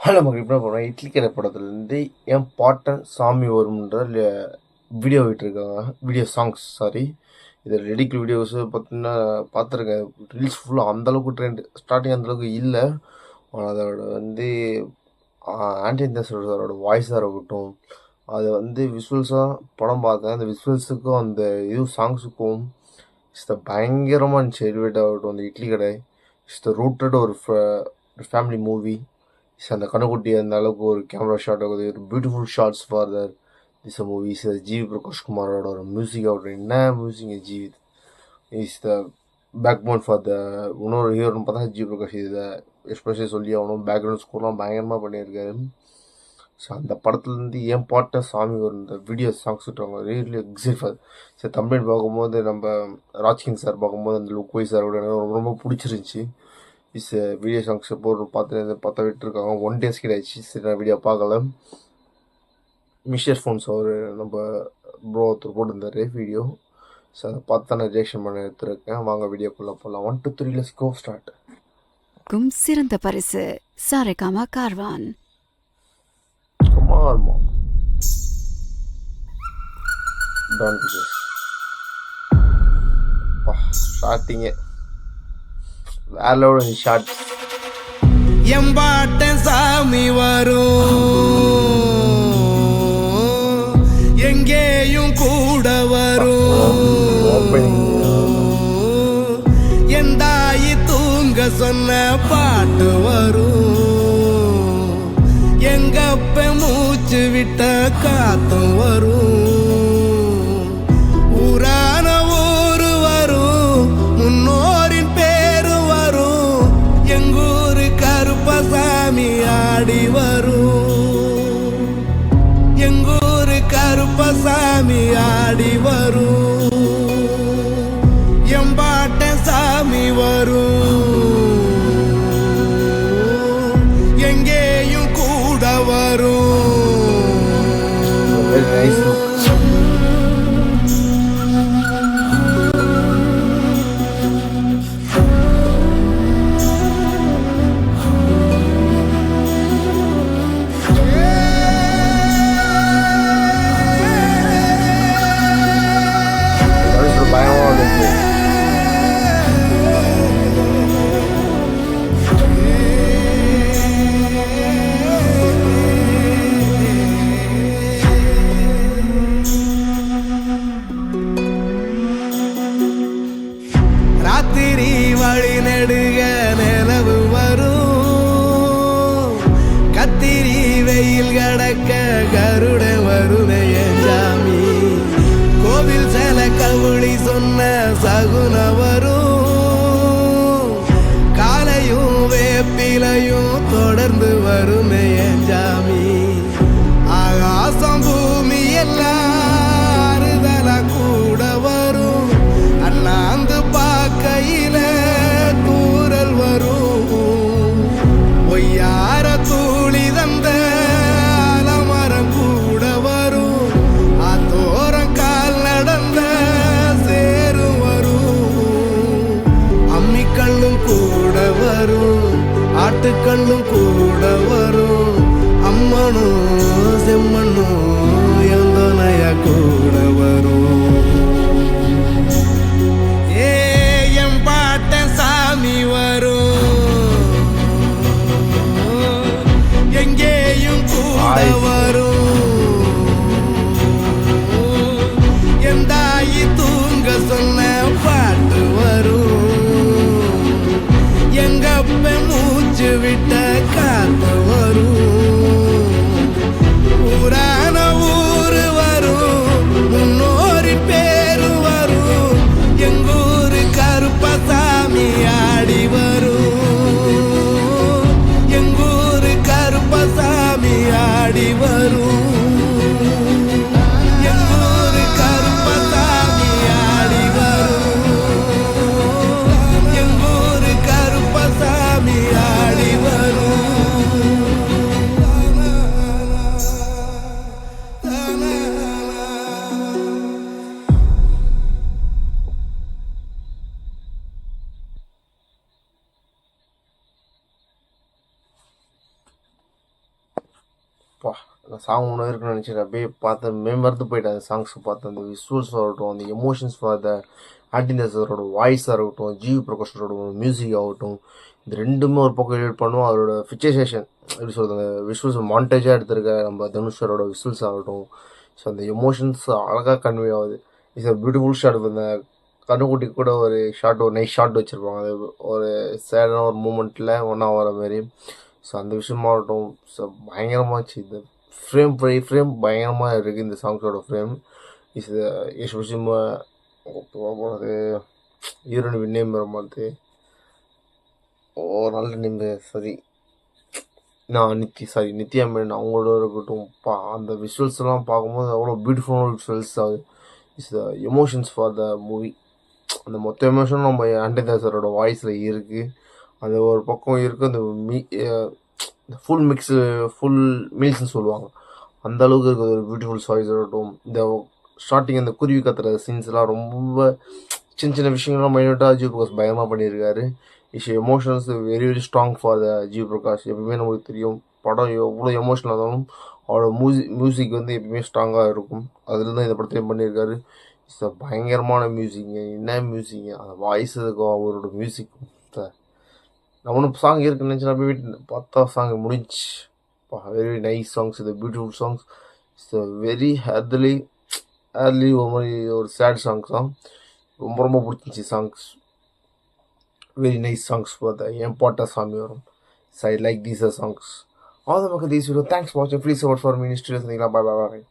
Hello மக்கள் இப்போ போகிறோம் இட்லி கடை படத்துலேருந்து என் பாட்டன் சாமி வரும்ன்ற வீடியோ விட்டுருக்காங்க. வீடியோ சாங்ஸ் சாரி, இது ரெடிக்கல் வீடியோஸு பார்த்தீங்கன்னா பார்த்துருக்கேன். ரீல்ஸ் ஃபுல்லாக அந்தளவுக்கு ட்ரெண்ட் ஸ்டார்டிங் அந்தளவுக்கு இல்லை. அதோட ஆண்டி தாஸோட வாய்ஸாக இருக்கட்டும், அது விசுவல்ஸாக படம் பார்த்தேன். அந்த விசுவல்ஸுக்கும் அந்த சாங்ஸுக்கும் பயங்கரமாக இருந்துச்சு. எலிவேட் ஆகட்டும், அந்த இட்லி கடை ரூட்டட் ஒரு ஃபேமிலி மூவி. அந்த கண்ணுக்குட்டி அந்த அளவுக்கு ஒரு கேமரா ஷாட் ஆகுது, ஒரு பியூட்டிஃபுல் ஷார்ட்ஸ் ஃபார் தர் திஸ் மூவிஸ். ஜிவி பிரகாஷ் குமாரோட ஒரு மியூசிக் ஆகட்டும், என்ன music GV is the backbone for the இன்னொரு ஹீரோன்னு பார்த்தா ஜிவி பிரகாஷ். இதை எஸ்பெஷலி சொல்லி ஆகணும். பேக்ரவுண்ட் ஸ்கோர்லாம் பயங்கரமாக பண்ணியிருக்காரு. ஸோ அந்த படத்துலேருந்து என் பாட்டை சாமி ஒரு இந்த வீடியோ சாங்ஸ் விட்டுருவாங்க. Really excite for. சரி, தமிழ் பார்க்கும்போது நம்ம ராஜ்கிங் சார் பார்க்கும்போது அந்த லுக் வைஸ் சார் ரொம்ப ரொம்ப பிடிச்சிருந்துச்சி. வீடியோ சாங்ஸ் பார்த்தா விட்டுருக்காங்க. 1 days கிடையாச்சு. சரி, நான் வீடியோ பார்க்கல. மிஸ்டர் ஃபோன்ஸ் அவர் நம்ம ப்ரோ ஒருத்தர் போட்டிருந்தார் வீடியோ. ஸோ அதை பார்த்து நான் ரியாக்ஷன் பண்ண எடுத்துருக்கேன். வாங்க வீடியோக்குள்ளே போகலாம். 1 2 3 லெட்ஸ் கோ ஸ்டார்ட். சிறந்த பரிசு சாரேகாமா கார்வான். குமார்மா டான் ஸ்டார்டிங்கே வேலோட ஷார்ட். எம்பாட்டன் சாமி வரும், எங்கேயும் கூட வரும். என் தாயி தூங்க சொன்ன பாட்டு வரும். எங்கப்ப மூச்சு விட்ட காத்தும் வரும். ஊரான ஊரு வரும், முன்னோரின் பேரு வரும். எங்கூரு கருப்பசாமி ஆடி வரும். எங்கூரு கருப்பசாமி ஆடி வரும். எம்பாட்ட சாமி வரும், எங்கேயும் கூட வரும். ராத்திரி வழி நெடுக நிலவு வரும். கத்திரி வெயில் கடக்க கருட வருமே சாமி. கோவில் சில கவுளி சொன்ன சகுன வரும். காலையும் வேப்பிலையும் தொடர்ந்து வருமே சாமி. ஆகாசம் பூமி எல்லாம் அறுதலா கூட வரும். அண்ணாந்து பார்க்கையில தூரல் வரும். ஒய்யார தூளி தந்த அலமரம் கூட வரும். ஆத்தோரம் கால் நடந்த சேரும் வரும். அம்மிக்கல்லும் கூட வரும், ஆட்டுக்கல்லும் கூட வரும். அம்மனும் செம்மண்ணும் எந்தனைய கூட வரும். சாமி வரும், எங்கேயும் கூட வரும். என் தாயி தூங்க சொன்ன பாட்டு வரும். எங்கப்ப மூச்சு விட்ட காத்து வரும். ஊரான நான் சாங் ஒன்று இருக்குன்னு நினச்சேன். அப்படியே பார்த்தேன், மேம்படுத்து போயிட்டேன் அந்த சாங்ஸை பார்த்து. அந்த விஷுவல்ஸ் ஆகட்டும், அந்த எமோஷன்ஸ் ஃபார் த ஆர்டினஸரோட வாய்ஸாக இருக்கட்டும், ஜிவி பிரகாஷோட மியூசிக் ஆகட்டும், இந்த ரெண்டுமே ஒரு பக்கம் எடிட் பண்ணுவோம். அவரோட பிக்சரைசேஷன் எப்படி சொல்கிறது, அந்த விஷுவல்ஸ் மாண்டேஜாக எடுத்திருக்க நம்ம தனுஷரோட விஷுவல்ஸ் ஆகட்டும், ஸோ அந்த எமோஷன்ஸ் அழகாக கன்வே ஆகுது. It's a beautiful shot. இந்த கண்ணுக்குட்டி கூட ஒரு ஷார்ட், ஒரு நைஸ் ஷார்ட் வச்சுருப்பாங்க, அது ஒரு சேடான ஒரு மூமெண்ட்டில் ஒன்றா வர மாதிரி. ஸோ அந்த விஷயமாகட்டும், ஸோ பயங்கரமாச்சு. இந்த ஃப்ரேம் பை ஃப்ரேம் பயங்கரமாக இருக்குது இந்த சாங்ஸோட ஃப்ரேம். இஸ் விஷயம் போகிறது ஹீரோயின் நேம் வர மாதிரி நல்ல நேம், சரி நான் நித்யா மேன் அவங்களோட இருக்கட்டும். அந்த விஷுவல்ஸ்லாம் பார்க்கும்போது அவ்வளோ பியூட்டிஃபுல்லான விஷுவல்ஸ். அது is the emotions for the movie. அந்த மொத்த எமோஷனும் நம்ம ஆண்டனிதாசரோட வாய்ஸில் இருக்குது. அந்த ஒரு பக்கம் இருக்குது அந்த ஃபுல் மிக்ஸு, ஃபுல் மீல்ஸ்னு சொல்லுவாங்க, அந்த அளவுக்கு இருக்குது ஒரு பியூட்டிஃபுல் சாய்ஸ் இருக்கட்டும். இந்த ஸ்டார்டிங் அந்த குருவி கத்துற சீன்ஸ்லாம் ரொம்ப சின்ன சின்ன விஷயங்கள்லாம் மைனூட்டாக ஜிவி பிரகாஷ் பயங்கரமாக பண்ணியிருக்காரு. Is emotions very very strong for the GV Prakash. எப்பவுமே நம்மளுக்கு தெரியும், படம் எவ்வளோ எமோஷனல் இருந்தாலும் அவரோட மியூசிக் வந்து எப்பவுமே ஸ்ட்ராங்காக இருக்கும். அதில் தான் இந்த படத்தையும் பண்ணியிருக்காரு. இட்ஸ் பயங்கரமான மியூசிக்கு. என்ன மியூசிக்கு, அந்த வாய்ஸ் இருக்கும், அவரோட மியூசிக்கும். நான் ஒன்றும் சாங் இருக்குன்னு நினச்சி நான் போய் வீட்டு பார்த்தா சாங் முடிஞ்சு. வெரி நைஸ் சாங்ஸ், இது பியூட்டிஃபுல் சாங்ஸ். இட்ஸ் வெரி ஹேர்லி ஒரு மாதிரி ஒரு சேட் சாங்ஸ் தான். ரொம்ப ரொம்ப பிடிச்சிச்சு songs. Very nice songs for the என் பாட்டா சாமி வரும். So I like these songs. All the மக்கள் தீஸ் வீடியோ. தேங்க்ஸ் ஃபார் வாட்சிங். Please support for me. Studios. Bye bye bye.